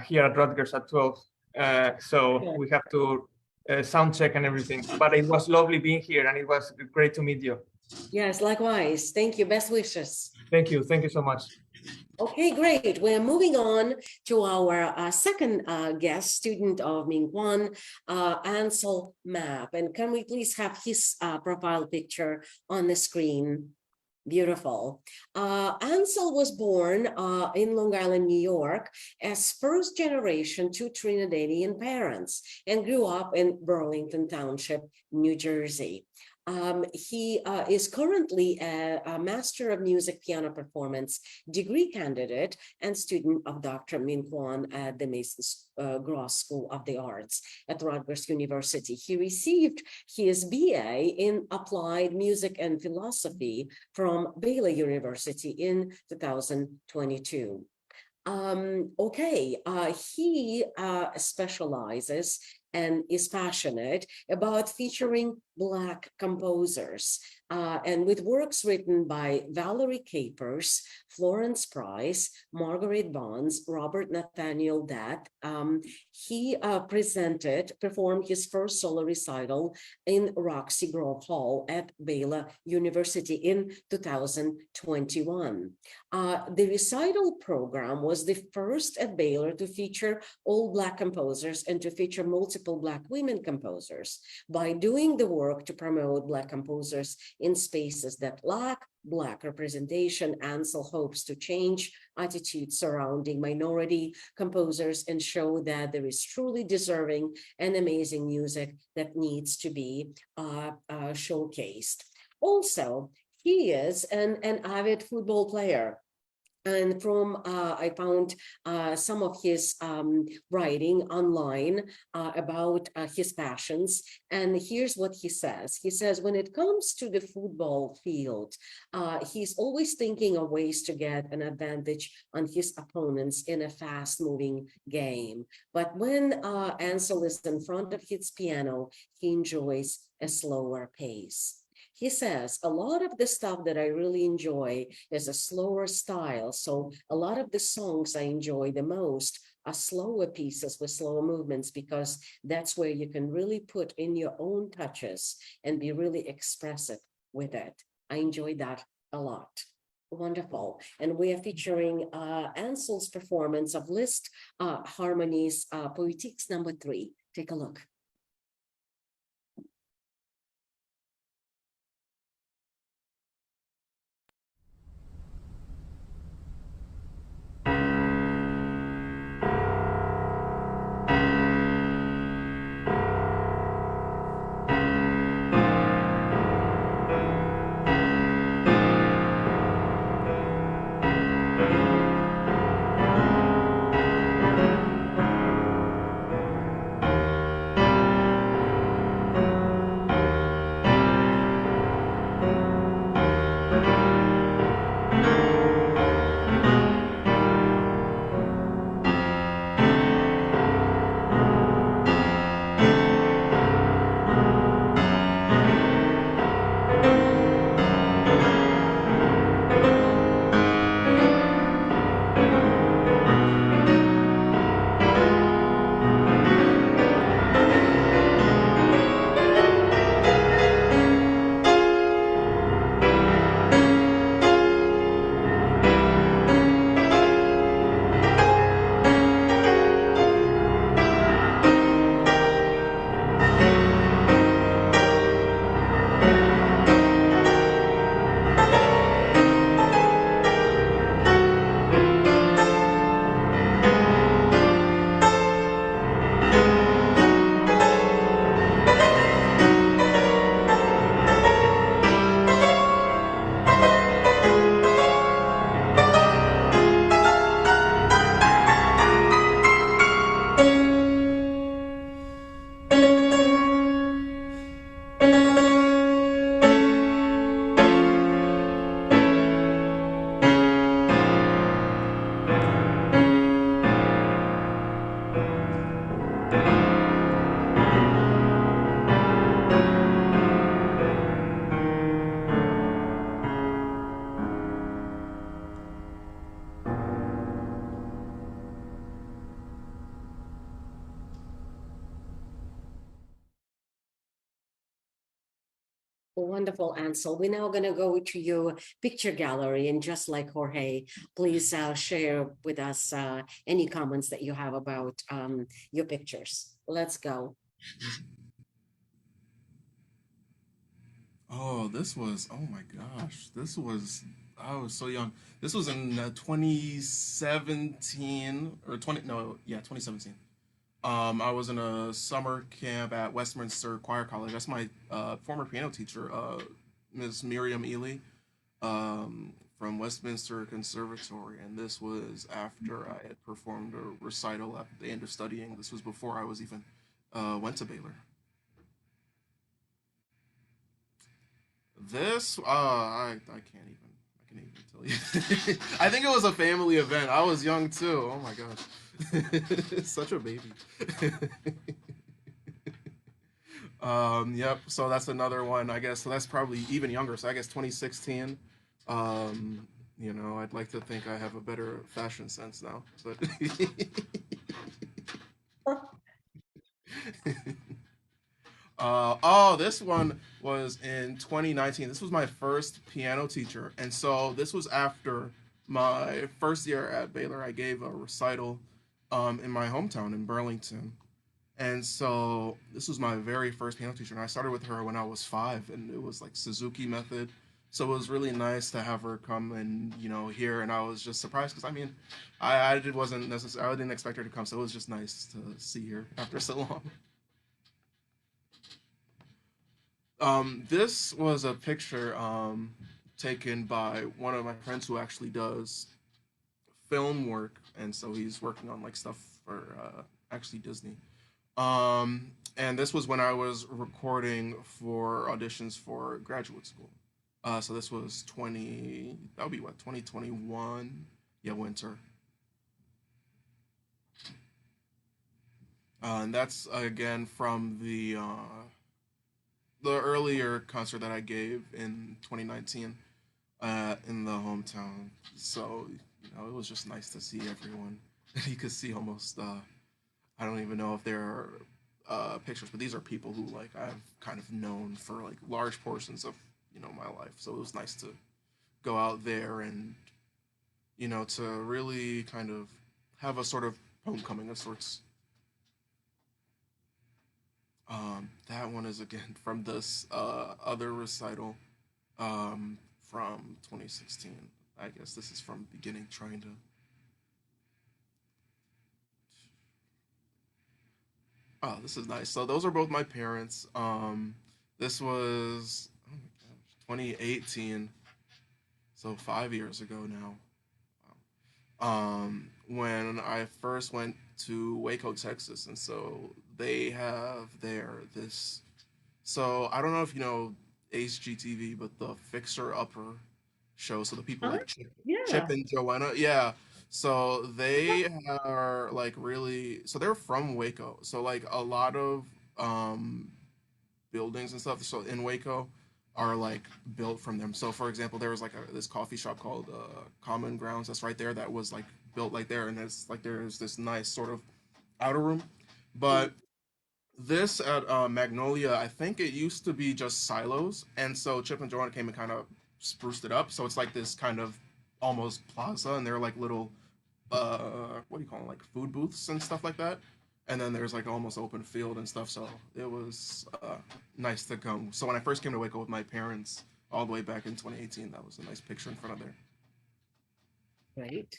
Speaker 2: here at Rutgers at 12, so
Speaker 1: Yeah.
Speaker 2: we have to sound check and everything. But it was lovely being here, and it was great to meet you.
Speaker 1: Yes, likewise. Thank you. Best wishes.
Speaker 2: Thank you so much.
Speaker 1: Okay, great. We're moving on to our second guest, student of Ming Kwon, Ansel Map. And can we please have his profile picture on the screen? Beautiful. Ansel was born in Long Island, New York, as first generation to Trinidadian parents and grew up in Burlington Township, New Jersey. He is currently a Master of Music Piano Performance degree candidate and student of Dr. Min Kwon at the Mason Gross School of the Arts at Rutgers University. He received his BA in Applied Music and Philosophy from Baylor University in 2022. He specializes and is passionate about featuring Black composers. And with works written by Valerie Capers, Florence Price, Margaret Bonds, Robert Nathaniel Datt, he performed his first solo recital in Roxy Grove Hall at Baylor University in 2021. The recital program was the first at Baylor to feature all Black composers and to feature multiple Black women composers. By doing the work to promote Black composers in spaces that lack Black representation, Ansel hopes to change attitudes surrounding minority composers and show that there is truly deserving and amazing music that needs to be showcased. Also, he is an avid football player. And I found some of his writing online about his passions. And here's what he says. He says, when it comes to the football field, he's always thinking of ways to get an advantage on his opponents in a fast-moving game. But when Ansel is in front of his piano, he enjoys a slower pace. He says, a lot of the stuff that I really enjoy is a slower style. So a lot of the songs I enjoy the most are slower pieces with slower movements, because that's where you can really put in your own touches and be really expressive with it. I enjoy that a lot. Wonderful. And we are featuring Ansel's performance of Liszt Harmonies Poetiques number 3. Take a look. Wonderful, Ansel. We're now going to go to your picture gallery, and just like Jorge, please share with us any comments that you have about your pictures. Let's go.
Speaker 4: Oh, oh my gosh, I was so young. This was in 2017 or 20, no, yeah, 2017. I was in a summer camp at Westminster Choir College. That's my former piano teacher, Ms. Miriam Ely, from Westminster Conservatory. And this was after I had performed a recital at the end of studying. This was before I was even went to Baylor. This, I can't even tell you. I think it was a family event. I was young too. Oh my gosh. Such a baby. Yep. So that's another one, I guess. So that's probably even younger. So I guess 2016. I'd like to think I have a better fashion sense now, but this one was in 2019. This was my first piano teacher. And so this was after my first year at Baylor. I gave a recital in my hometown in Burlington. And so this was my very first piano teacher. And I started with her when I was 5, and it was like Suzuki method. So it was really nice to have her come and, here. And I was just surprised because, I mean, wasn't necessarily, I didn't expect her to come. So it was just nice to see her after so long. This was a picture taken by one of my friends who actually does film work, and so he's working on like stuff for actually Disney. And this was when I was recording for auditions for graduate school. So this was that would be what, 2021? Yeah, winter. And that's again from the earlier concert that I gave in 2019 in the hometown. So, it was just nice to see everyone. You could see almost, I don't even know if there are pictures, but these are people who, like, I've kind of known for, like, large portions of, my life. So it was nice to go out there and, to really kind of have a sort of homecoming of sorts. That one is again from this other recital from 2016. I guess this is from beginning trying to. Oh, this is nice. So those are both my parents. This was, oh my gosh, 2018. So 5 years ago now. When I first went to Waco, Texas, and so they have this. So I don't know if you know HGTV, but the Fixer Upper show. So the people like Chip
Speaker 1: Yeah.
Speaker 4: and Joanna, yeah. So they are like really. So they're from Waco. So like a lot of um buildings and stuff. So in Waco are like built from them. So for example, there was like this coffee shop called Common Grounds that's right there that was like built like there, and it's like there's this nice sort of outer room. But this at Magnolia, I think it used to be just silos, and so Chip and Joanna came and kind of spruced it up. So it's like this kind of almost plaza, and they're like little what do you call them, like food booths and stuff like that. And then there's like almost open field and stuff. So it was nice to come. So when I first came to Waco with my parents all the way back in 2018, that was a nice picture in front of there.
Speaker 1: Right.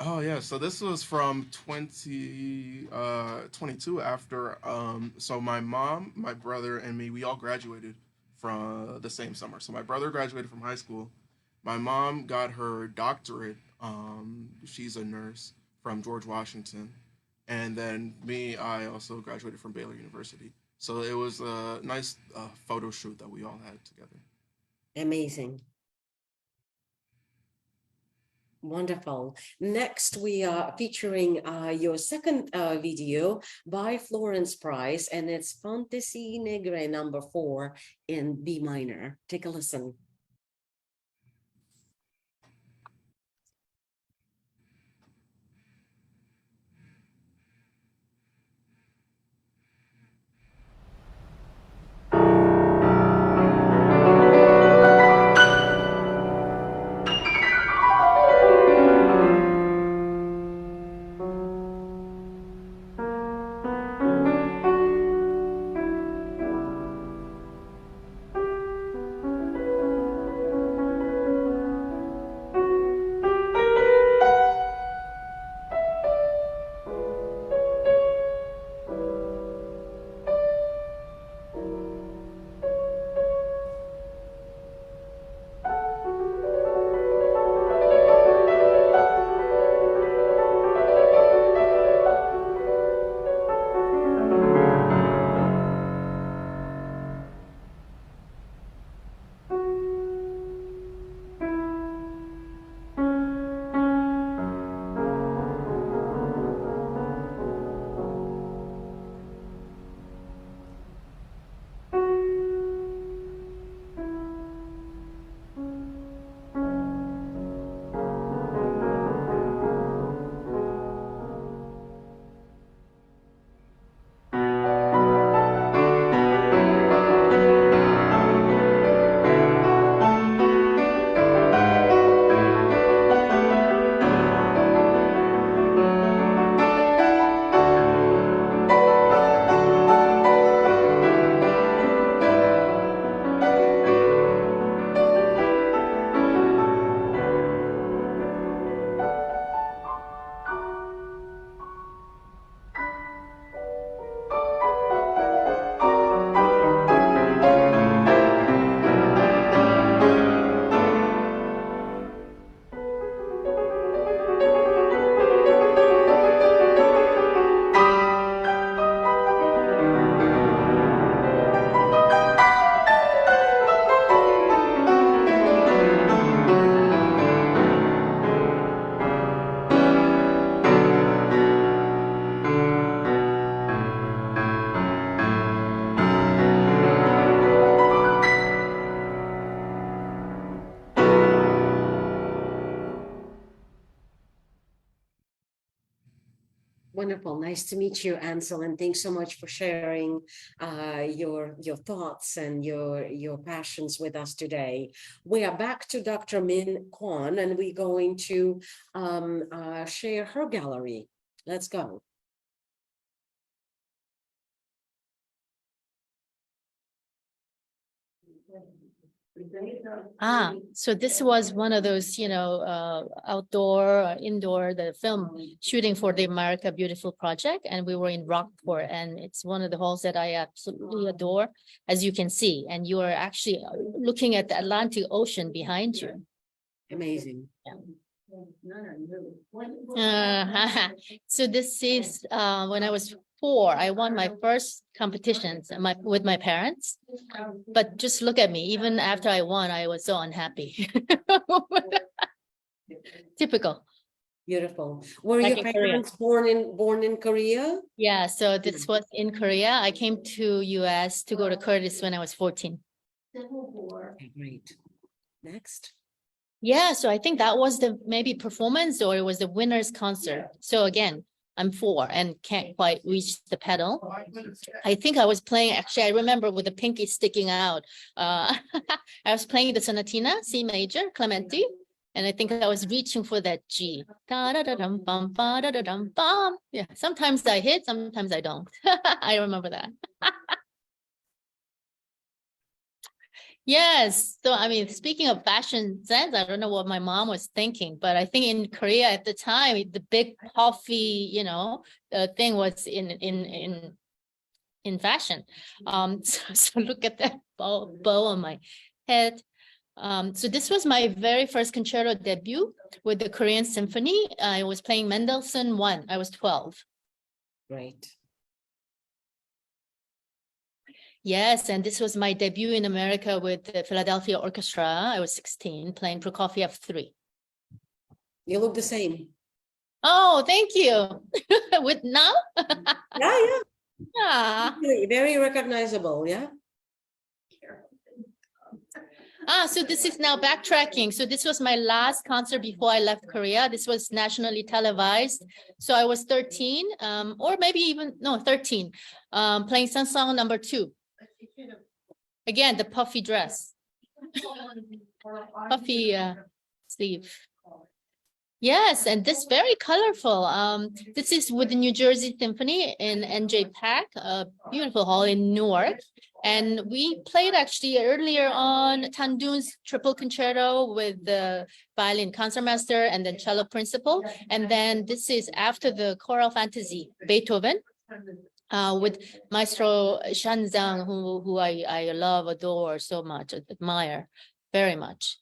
Speaker 4: Oh yeah, so this was from 2022 after so my mom, my brother and me, we all graduated from the same summer. So my brother graduated from high school. My mom got her doctorate. She's a nurse from George Washington. And then me, I also graduated from Baylor University. So it was a nice photo shoot that we all had together.
Speaker 1: Amazing. Wonderful. Next, we are featuring your second video by Florence Price, and it's Fantasy Negre number 4 in B minor. Take a listen. Wonderful. Nice to meet you, Ansel, and thanks so much for sharing your thoughts and your passions with us today. We are back to Dr. Min Kwon, and we're going to share her gallery. Let's go.
Speaker 3: So this was one of those, outdoor, indoor, the film shooting for the America Beautiful project. And we were in Rockport, and it's one of the halls that I absolutely adore, as you can see. And you are actually looking at the Atlantic Ocean behind you.
Speaker 1: Amazing.
Speaker 3: So this is when I was 4, I won my first competitions with my parents. But just look at me, even after I won, I was so unhappy. Typical.
Speaker 1: Beautiful. Were
Speaker 3: Back
Speaker 1: your
Speaker 3: in Korea.
Speaker 1: parents born in Korea?
Speaker 3: Yeah, so this was in Korea. I came to US to go to Curtis when I was 14.
Speaker 1: Okay, great. Next.
Speaker 3: Yeah, so I think that was the maybe performance, or it was the winner's concert. So again, I'm 4 and can't quite reach the pedal. I think I was playing, actually, I remember with the pinky sticking out. I was playing the Sonatina, C major, Clementi. And I think I was reaching for that G. Da-da-da-dum-bum, ba-da-da-dum-bum. Yeah, sometimes I hit, sometimes I don't. I remember that. Yes. So, I mean, speaking of fashion sense, I don't know what my mom was thinking, but I think in Korea at the time, the big puffy, thing was in fashion. So look at that bow on my head. So this was my very first concerto debut with the Korean Symphony. I was playing Mendelssohn 1. I was 12.
Speaker 1: Great.
Speaker 3: Yes, and this was my debut in America with the Philadelphia Orchestra. I was 16, playing Prokofiev 3.
Speaker 1: You look the same.
Speaker 3: Oh, thank you. With now?
Speaker 1: Yeah.
Speaker 3: Ah.
Speaker 1: Very recognizable, yeah.
Speaker 3: So this is now backtracking. So this was my last concert before I left Korea. This was nationally televised. So I was 13, or maybe even, no, 13, playing song number 2. Again, the puffy dress, puffy sleeve. Yes, and this very colorful. This is with the New Jersey Symphony in NJ Pack, a beautiful hall in Newark. And we played actually earlier on Tandun's triple concerto with the violin concertmaster and then cello principal. And then this is after the choral fantasy, Beethoven, with Maestro Shanzang, who I love, adore so much, admire very much.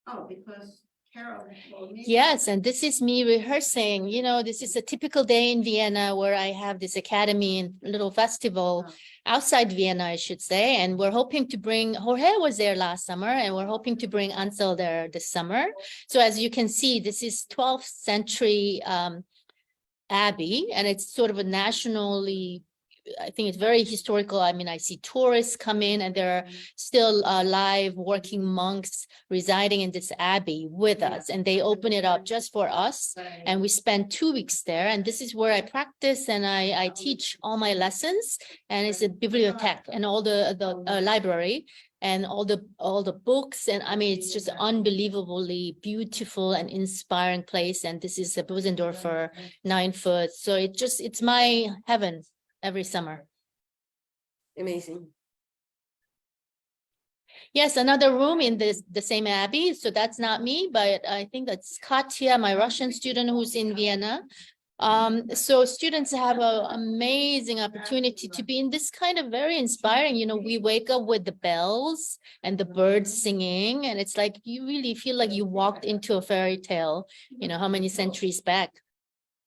Speaker 5: Oh, because Carol told me.
Speaker 3: Yes, and this is me rehearsing. This is a typical day in Vienna where I have this academy and little festival outside Vienna, I should say. And we're hoping to bring, Jorge was there last summer, and we're hoping to bring Ansel there this summer. So as you can see, this is 12th century abbey, and it's sort of a nationally, I think it's very historical. I mean, I see tourists come in, and there are still live working monks residing in this abbey with us, and they open it up just for us. And we spend 2 weeks there, and this is where I practice and I teach all my lessons. And it's a bibliothèque and all the library and all the books. And I mean, it's just unbelievably beautiful and inspiring place. And this is a Bosendorfer 9-foot. So it's my heaven every summer.
Speaker 1: Amazing.
Speaker 3: Yes, another room in the same abbey. So that's not me, but I think that's Katya, my Russian student who's in Vienna. So students have an amazing opportunity to be in this kind of very inspiring, we wake up with the bells and the birds singing, and it's like you really feel like you walked into a fairy tale, how many centuries back.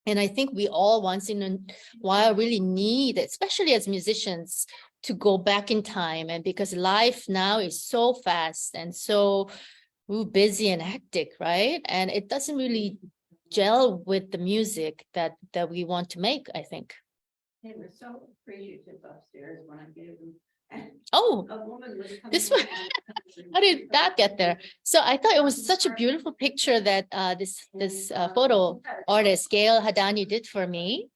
Speaker 3: And I think we all once in a while really need, especially as musicians, to go back in time. And because life now is so fast and so busy and hectic, right? And it doesn't really gel with the music that we want to make, I think.
Speaker 5: They were so appreciative upstairs when I gave them
Speaker 3: Oh,
Speaker 5: A woman was coming.
Speaker 3: This one-
Speaker 5: out of the country.
Speaker 3: how did that get there? So I thought it was such a beautiful picture that this photo artist Gail Hadani did for me.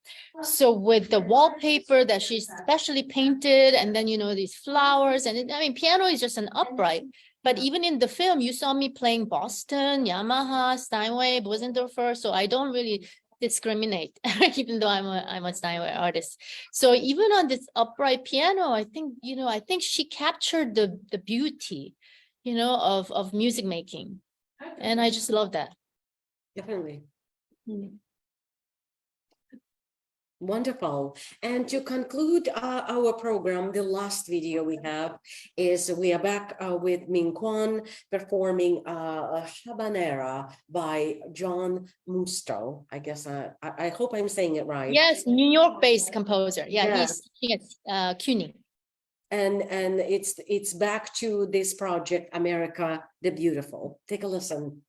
Speaker 3: So with the wallpaper that she specially painted, and then these flowers, and I mean piano is just an upright. But even in the film, you saw me playing Boston, Yamaha, Steinway, Bosendorfer. So I don't really discriminate, even though I'm a Steinway artist. So even on this upright piano, I think she captured the beauty, of music making. And I just love that.
Speaker 1: Definitely.
Speaker 3: Mm.
Speaker 1: Wonderful. And to conclude our program, the last video we have is we are back with Kwon performing Habanera by John Musto. I guess I hope I'm saying it right.
Speaker 3: Yes, New York-based composer. Yeah,
Speaker 1: Yes.
Speaker 3: he's CUNY.
Speaker 1: And it's back to this project, America the Beautiful. Take a listen.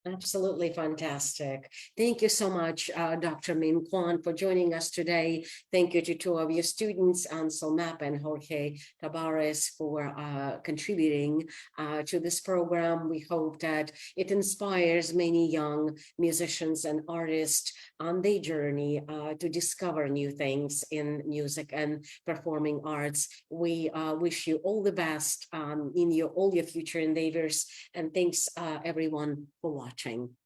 Speaker 1: Absolutely fantastic. Thank you so much, Dr. Min Kwon, for joining us today. Thank you to two of your students, Ansel Knapp and Jorge Tabares, for contributing to this program. We hope that it inspires many young musicians and artists on their journey to discover new things in music and performing arts. We wish you all the best in all your future endeavors, and thanks everyone for watching.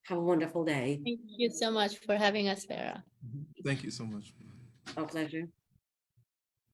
Speaker 1: Have a wonderful day.
Speaker 3: Thank you so much for having us, Vera.
Speaker 4: Thank you so much.
Speaker 1: Our pleasure.